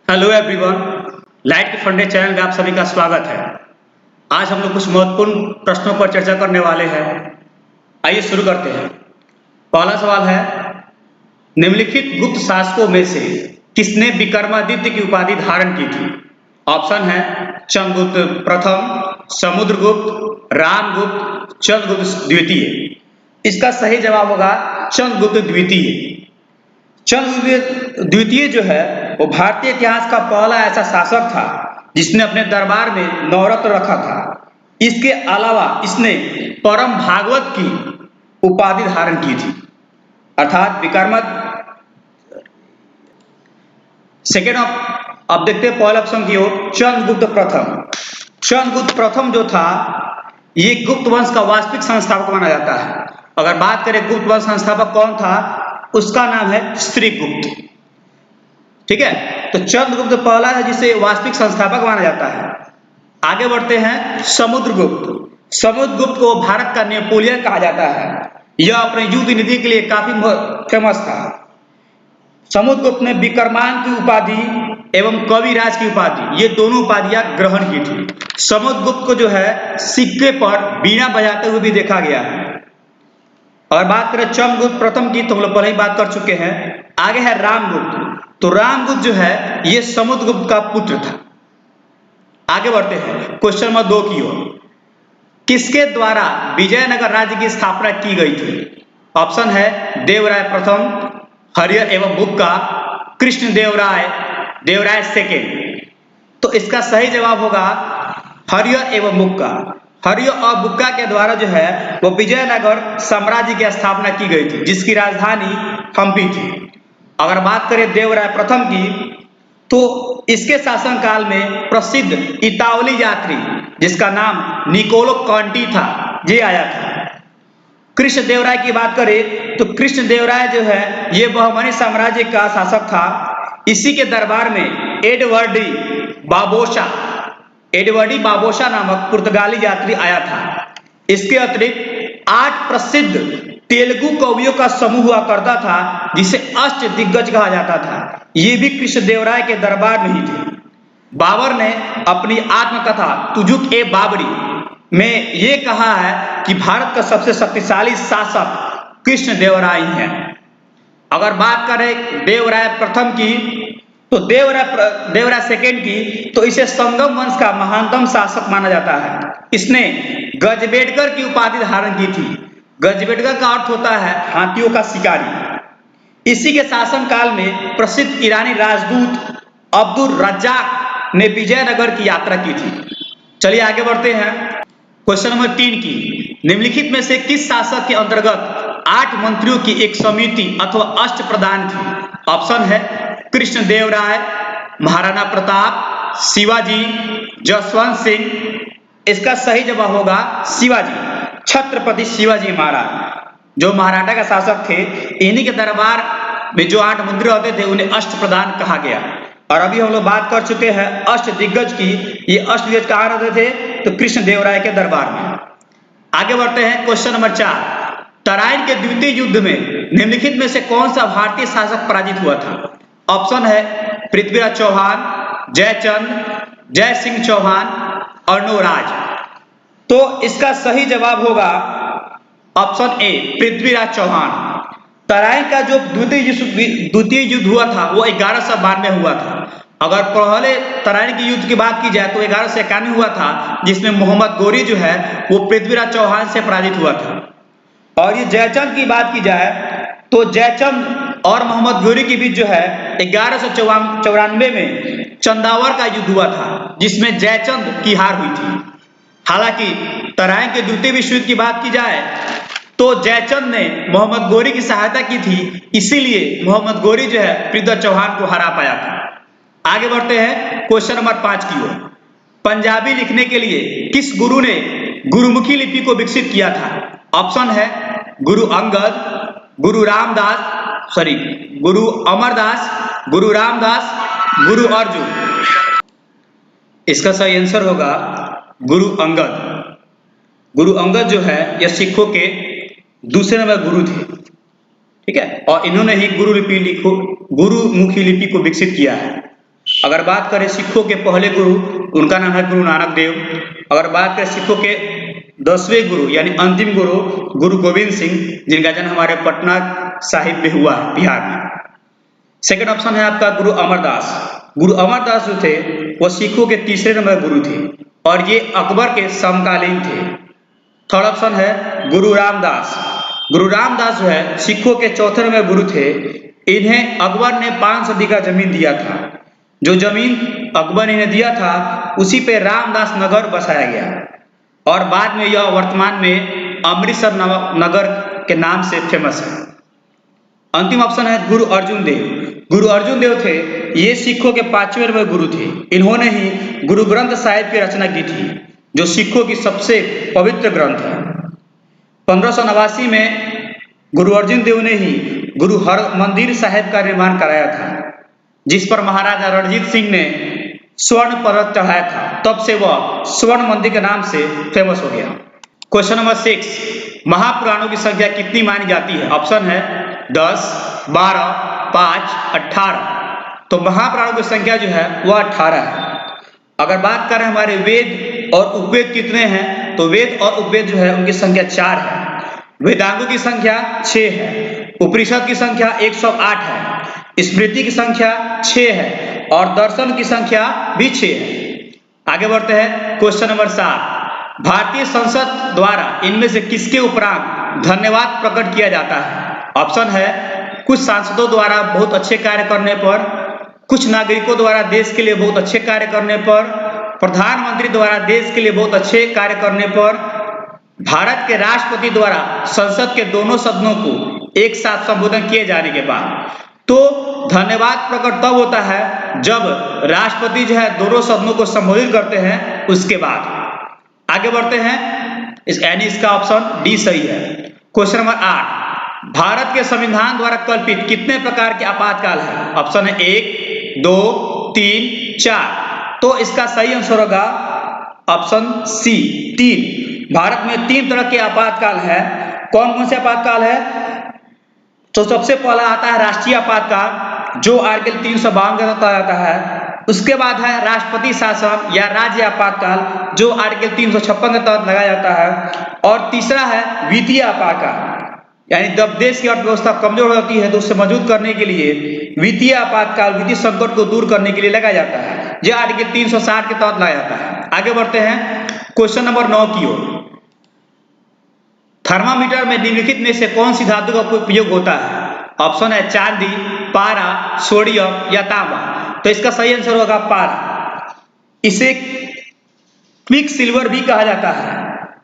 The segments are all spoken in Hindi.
हेलो एवरीवन, लाइट के फंडे चैनल में आप सभी का स्वागत है। आज हम लोग कुछ महत्वपूर्ण प्रश्नों पर चर्चा करने वाले हैं। आइए शुरू करते हैं। पहला सवाल है, निम्नलिखित गुप्त शासकों में से किसने विक्रमादित्य की उपाधि धारण की थी? ऑप्शन है चंद्रगुप्त प्रथम, समुद्रगुप्त, रामगुप्त, चंद्रगुप्त द्वितीय। इसका सही जवाब होगा चंद्रगुप्त द्वितीय। चंद्रगुप्त द्वितीय जो है वो भारतीय इतिहास का पहला ऐसा शासक था जिसने अपने दरबार में नवरत्न रखा था। इसके अलावा इसने परम भागवत की उपाधि धारण की थी, अर्थात सेकेंड। अब देखते हैं पहले ऑप्शन की ओर, चंद्रगुप्त प्रथम। चंद्रगुप्त प्रथम जो था ये गुप्त वंश का वास्तविक संस्थापक माना जाता है। अगर बात करें गुप्त वंश संस्थापक कौन था, उसका नाम है स्त्रीगुप्त। ठीक है, तो चंद्रगुप्त पहला है जिसे वास्तविक संस्थापक माना जाता है। आगे बढ़ते हैं, समुद्रगुप्त। समुद्रगुप्त को भारत का नेपोलियन कहा जाता है। यह अपने युद्ध नीति के लिए काफी फेमस था। समुद्रगुप्त ने विक्रमांक की उपाधि एवं कविराज की उपाधि, ये दोनों उपाधियां ग्रहण की थी। समुद्रगुप्त को जो है सिक्के पर बीना बजाते हुए भी देखा गया है। और बात करें चंद्रगुप्त प्रथम की तो हम लोग पहले ही बात कर चुके हैं। आगे है रामगुप्त। तो रामगुप्त जो है ये समुद्रगुप्त का पुत्र था। आगे बढ़ते हैं क्वेश्चन नंबर 2 की ओर। किसके द्वारा विजयनगर राज्य की स्थापना की गई थी? ऑप्शन है देवराय प्रथम, हरिहर एवं बुक्का, कृष्ण देवराय सेकेंड। तो इसका सही जवाब होगा हरिहर एवं बुक्का। हरिहर और बुक्का के द्वारा जो है वो विजयनगर साम्राज्य की स्थापना की गई थी, जिसकी राजधानी हम्पी थी। अगर बात करें देवराय प्रथम की तो इसके शासनकाल में प्रसिद्ध इतावली यात्री जिसका नाम निकोलो कांटी था ये आया था। कृष्ण देवराय की बात करें तो कृष्ण देवराय जो है ये बहमनी साम्राज्य का शासक था। इसी के दरबार में एडवर्डी बाबोसा नामक पुर्तगाली यात्री आया था। इसके अतिरिक्त 8 प्रसिद्ध तेलुगु कवियों का समूह हुआ करता था जिसे अष्ट दिग्गज कहा जाता था। ये भी कृष्ण देवराय के दरबार में ही थे। बाबर ने अपनी आत्मकथा तुजुक ए बाबरी में ये कहा है कि भारत का सबसे शक्तिशाली शासक कृष्ण देवराय है। अगर बात करें देवराय प्रथम की तो देवराय सेकेंड की तो इसे संगम वंश का महानतम शासक माना जाता है। इसने गजबेटकर की उपाधि धारण की थी। गजबेटकर का अर्थ होता है हाथियों का शिकारी। इसी के शासनकाल में प्रसिद्ध ईरानी राजदूत अब्दुल रज्जाक ने विजयनगर की यात्रा की थी। चलिए आगे बढ़ते हैं क्वेश्चन नंबर 3 की। निम्नलिखित में से किस शासक के अंतर्गत 8 मंत्रियों की एक समिति अथवा अष्ट प्रधान थी? ऑप्शन है कृष्ण देवराय, महाराणा प्रताप, शिवाजी, जसवंत सिंह। इसका सही जवाब होगा शिवाजी, छत्रपति शिवाजी महाराज जो मराठा का शासक थे। इन्हीं के दरबार में जो 8 मंत्री होते थे उन्हें अष्ट प्रधान कहा गया। और अभी हम लोग बात कर चुके हैं अष्ट दिग्गज की। ये अष्ट दिग्गज कहाँ रहते थे? तो कृष्ण देवराय के दरबार में। आगे बढ़ते हैं क्वेश्चन नंबर 4। तराइन के द्वितीय युद्ध में निम्नलिखित में से कौन सा भारतीय शासक पराजित हुआ था? ऑप्शन है पृथ्वीराज चौहान, जयचंद, जय सिंह चौहान, अर्णोराज। तो इसका सही जवाब होगा ऑप्शन ए पृथ्वीराज चौहान। तराइन का जो द्वितीय युद्ध हुआ था वो 1192 में हुआ था। अगर पहले तराइन के युद्ध की बात की जाए तो 1191 हुआ था, जिसमें मोहम्मद गोरी जो है वो पृथ्वीराज चौहान से पराजित हुआ था। और ये जयचंद की बात की जाए तो जयचंद और मोहम्मद गोरी के बीच जो है 1194 में चंदावर का युद्ध हुआ था, जिसमें जयचंद की हार हुई थी। हालांकि तराइन के द्वितीय विश्व युद्ध की बात की जाए तो जयचंद ने मोहम्मद गोरी की सहायता की थी, इसीलिए मोहम्मद गोरी जो है पृथ्वीराज चौहान को हरा पाया था। आगे बढ़ते हैं क्वेश्चन नंबर 5 की ओर। पंजाबी लिखने के लिए किस गुरु ने गुरुमुखी लिपि को विकसित किया था? ऑप्शन है गुरु अंगद, गुरु अमरदास, गुरु रामदास, गुरु अर्जुन। इसका सही आंसर होगा गुरु अंगद। गुरु अंगद जो है यह सिखों के दूसरे नंबर गुरु थे। ठीक है, और इन्होंने ही गुरुमुखी लिपि को विकसित किया है। अगर बात करें सिखों के पहले गुरु, उनका नाम है गुरु नानक देव। अगर बात करें सिखों के 10वें गुरु यानी अंतिम गुरु, गुरु गोविंद सिंह, जिनका जन्म हमारे पटना साहिब में हुआ है, बिहार में। सेकंड ऑप्शन है आपका गुरु अमरदास। गुरु अमरदास जो थे वो सिखों के तीसरे नंबर गुरु थे और ये अकबर के समकालीन थे। थर्ड ऑप्शन है गुरु रामदास। गुरु रामदास जो है सिखों के चौथे नंबर गुरु थे। इन्हें अकबर ने 500 बीघा जमीन दिया था। जो जमीन अकबर ने इन्हें दिया था उसी पे रामदास नगर बसाया गया और बाद में यह वर्तमान में अमृतसर नगर के नाम से फेमस है। अंतिम ऑप्शन है गुरु अर्जुन देव। गुरु अर्जुन देव थे, ये सिखों के 5वें नंबर गुरु थे। इन्होंने ही गुरु ग्रंथ साहिब की रचना की थी, जो सिखों की सबसे पवित्र ग्रंथ है। 1589 में गुरु अर्जुन देव ने ही गुरु हरमंदिर साहिब का निर्माण कराया था, जिस पर महाराजा रणजीत सिंह ने स्वर्ण पदक चढ़ाया था। तब से वह स्वर्ण मंदिर के नाम से फेमस हो गया। क्वेश्चन नंबर 6, महापुराणों की संख्या कितनी मानी जाती है? ऑप्शन है 10, 12, 5, 18। तो महापुराणों की संख्या जो है वह 18 है। अगर बात करें हमारे वेद और उपवेद कितने हैं, तो वेद और उपवेद जो है उनकी संख्या 4 है। वेदांगों की संख्या 6 है, उपनिषद की संख्या 108 है, स्मृति की संख्या 6 है और दर्शन की संख्या भी 6 है। आगे बढ़ते हैं क्वेश्चन नंबर 7, भारतीय संसद द्वारा इनमें से किसके उपरांत धन्यवाद प्रकट किया जाता है? ऑप्शन है कुछ सांसदों द्वारा बहुत अच्छे कार्य करने पर, कुछ नागरिकों द्वारा देश के लिए बहुत अच्छे कार्य करने पर, प्रधानमंत्री द्वारा देश के लिए बहुत अच्छे कार्य करने पर, भारत के राष्ट्रपति द्वारा संसद के दोनों सदनों को एक साथ संबोधन किए जाने के बाद। तो धन्यवाद प्रकट तब होता है जब राष्ट्रपति जो है दोनों सदनों को संबोधित करते हैं उसके बाद। आगे बढ़ते हैं, यानी इसका ऑप्शन डी सही है। क्वेश्चन नंबर 8, भारत के संविधान द्वारा कल्पित कितने प्रकार के आपातकाल है? ऑप्शन है 1, 2, 3, 4। तो इसका सही आंसर होगा ऑप्शन सी 3। भारत में 3 तरह के आपातकाल है। कौन कौन से आपातकाल है? तो सबसे पहला आता है राष्ट्रीय आपातकाल, जो आर्टिकल 352 के तहत आता है। उसके बाद है राष्ट्रपति शासन या राज्य आपातकाल, जो आर्टिकल 356 के तहत लगाया जाता है। और तीसरा है वित्तीय आपातकाल, यानी जब देश की अर्थव्यवस्था कमजोर होती है तो उसे मजबूत करने के लिए वित्तीय आपातकाल, वित्तीय संकट को दूर करने के लिए लगाया जाता है, जो आर्टिकल 360 के तहत लगाया जाता है। आगे बढ़ते हैं क्वेश्चन नंबर 9 की ओर। थर्मामीटर में निम्नलिखित में से कौन सी धातु का उपयोग होता है? ऑप्शन है चांदी, पारा, सोडियम या तांबा। तो इसका सही आंसर होगा पारा। इसे क्विक सिल्वर भी कहा जाता है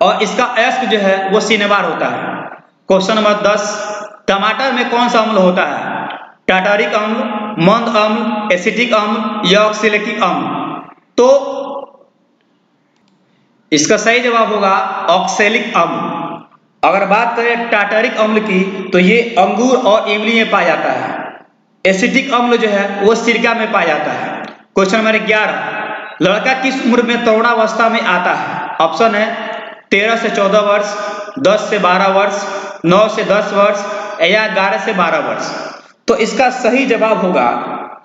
और इसका अयस्क जो है वो सिनेबार होता है। क्वेश्चन नंबर 10, टमाटर में कौन सा अम्ल होता है? टाटारिक अम्ल, मंद अम्ल, एसिटिक अम्ल या ऑक्सैलिक अम्ल। तो इसका सही जवाब होगा ऑक्सैलिक अम्ल। अगर बात करें टाटारिक अम्ल की तो ये अंगूर और इमली में पाया जाता है। एसिटिक अम्ल जो है वो सिरका में पाया जाता है। क्वेश्चन नंबर 11, लड़का किस उम्र में तरुणावस्था में आता है? ऑप्शन है 13 से 14 वर्ष, 10 से 12 वर्ष, 9 से 10 वर्ष या 11 से 12 वर्ष। तो इसका सही जवाब होगा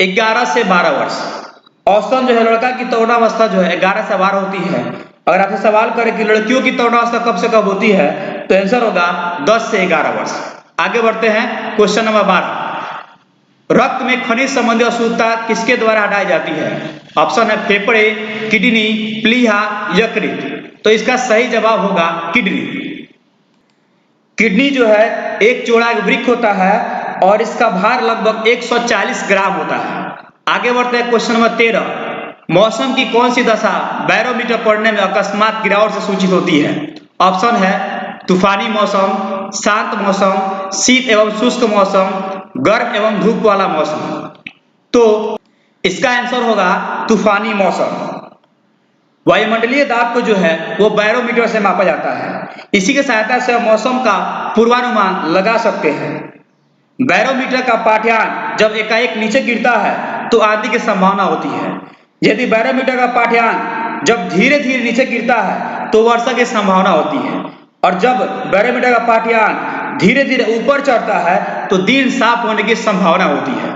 11 से 12 वर्ष। औसतन जो है लड़का की तरुणावस्था जो है 11 से 12 होती है। अगर आपसे सवाल करें कि लड़कियों की तरुणावस्था कब से कब होती है, तो आंसर होगा 10 से 11 वर्ष। आगे बढ़ते हैं क्वेश्चन नंबर 12, रक्त में खनिज संबंधी अशुद्धता किसके द्वारा हटाई जाती है? ऑप्शन है फेफड़े, किडनी, प्लीहा, यकृत। तो इसका सही जवाब होगा किडनी। किडनी जो है एक चौड़ा वृक्क होता है और इसका भार लगभग 140 ग्राम होता है। आगे बढ़ते हैं क्वेश्चन नंबर 13, मौसम की कौन सी दशा बैरोमीटर पढ़ने में अकस्मात गिरावट से सूचित होती है? ऑप्शन है तूफानी मौसम, शांत मौसम, शीत एवं शुष्क मौसम, गर्म एवं धूप वाला मौसम। तो इसका आंसर होगा तूफानी मौसम। वायुमंडलीय दाब को जो है वो बैरोमीटर से मापा जाता है। इसी की सहायता से मौसम का पूर्वानुमान लगा सकते हैं। बैरोमीटर का पाठ्यांक जब एकाएक नीचे गिरता है तो आंधी की संभावना होती है। यदि बैरोमीटर का पाठ्यांक जब धीरे धीरे नीचे गिरता है तो वर्षा की संभावना होती है, और जब बैरोमीटर का पाठ्यांक धीरे धीरे ऊपर चढ़ता है तो दिन साफ होने की संभावना होती है।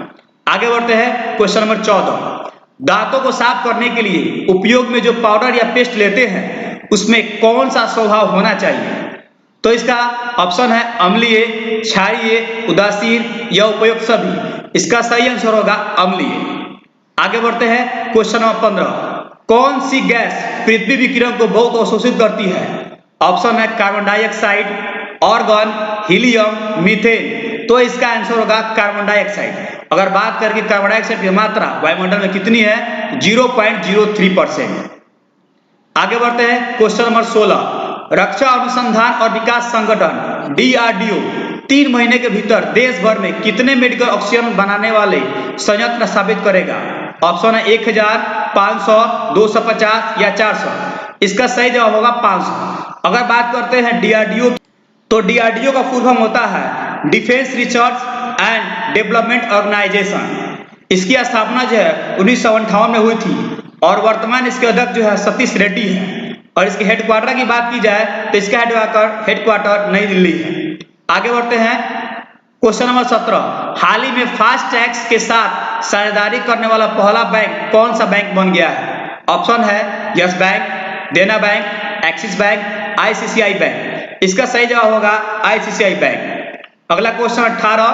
आगे बढ़ते हैं क्वेश्चन नंबर 14, दांतों को साफ करने के लिए उपयोग में जो पाउडर या पेस्ट लेते हैं उसमें कौन सा स्वभाव होना चाहिए? तो इसका ऑप्शन है अम्लीय, क्षारीय, उदासीन या उपयुक्त सभी। इसका सही आंसर होगा अम्लीय। आगे बढ़ते हैं क्वेश्चन नंबर 15। कौन सी गैस पृथ्वी विकिरण को बहुत अवशोषित करती है? ऑप्शन है carbon dioxide, argon, helium, methane. तो इसका आंसर होगा कार्बन डाइऑक्साइड। अगर बात करके कार्बन डाइऑक्साइड की मात्रा वायुमंडल में कितनी है? 0.03%। आगे बढ़ते हैं क्वेश्चन नंबर 16। रक्षा अनुसंधान और विकास संगठन DRDO 3 महीने के भीतर देश भर में कितने मेडिकल ऑक्सीजन बनाने वाले संयंत्र स्थापित करेगा? ऑप्शन है 1000, 500, 250 या 400। इसका सही जवाब होगा 500। अगर बात करते हैं DRDO, तो DRDO का फुल फॉर्म होता है defence research and development organisation. इसकी स्थापना जो है 1958 में हुई थी और वर्तमान इसके अध्यक्ष जो है सतीश रेड्डी है। और इसके हेडक्वार्टर की बात की जाए तो इसका हेडक्वार्टर नई दिल्ली है। आगे बढ़ते हैं क्वेश्चन नंबर 17। हाल ही में फास्ट टैग्स के साथ साझेदारी करने वाला पहला बैंक कौन सा बैंक बन गया है? ऑप्शन है यस बैंक, देना bank, axis bank, ICICI bank. इसका सही जवाब होगा ICICI बैंक। अगला क्वेश्चन 18।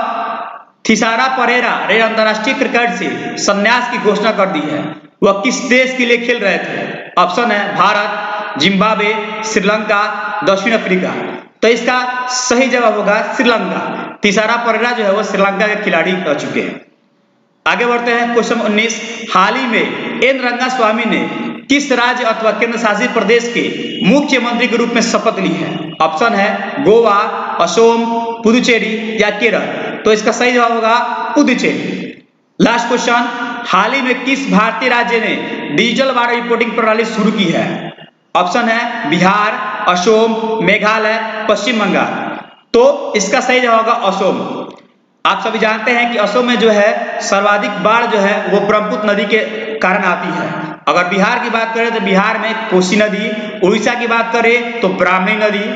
थिसारा परेरा ने अंतरराष्ट्रीय क्रिकेट से संन्यास की घोषणा कर दी है। वह किस देश के लिए खेल रहे थे? ऑप्शन है भारत, जिम्बाब्वे, श्रीलंका, दक्षिण अफ्रीका। तो इसका सही जवाब होगा श्रीलंका। थिसारा परेरा जो है वो श्रीलंका के खिलाड़ी रह चुके हैं। आगे बढ़ते हैं क्वेश्चन 19। हाल ही में एन रंगास्वामी ने किस राज्य अथवा केंद्र शासित प्रदेश के मुख्यमंत्री के रूप में शपथ ली है? ऑप्शन है गोवा, असम, पुदुचेरी या केरल। तो इसका सही जवाब होगा पुदुचेरी। Last question. हाल ही में किस भारतीय राज्य ने डिजिटल वाटर रिपोर्टिंग प्रणाली शुरू की है? ऑप्शन है बिहार, असम, मेघालय, पश्चिम बंगाल। तो इसका सही जवाब होगा असम। आप सभी जानते हैं कि असम में जो है सर्वाधिक बाढ़ जो है वो ब्रह्मपुत्र नदी के कारण आती है। अगर बिहार की बात करें तो बिहार में कोसी नदी, उड़ीसा की बात करें तो ब्राह्मणी नदी।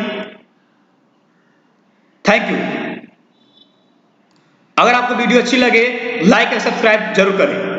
Thank you. अगर आपको वीडियो अच्छी लगे लाइक और सब्सक्राइब जरूर करें।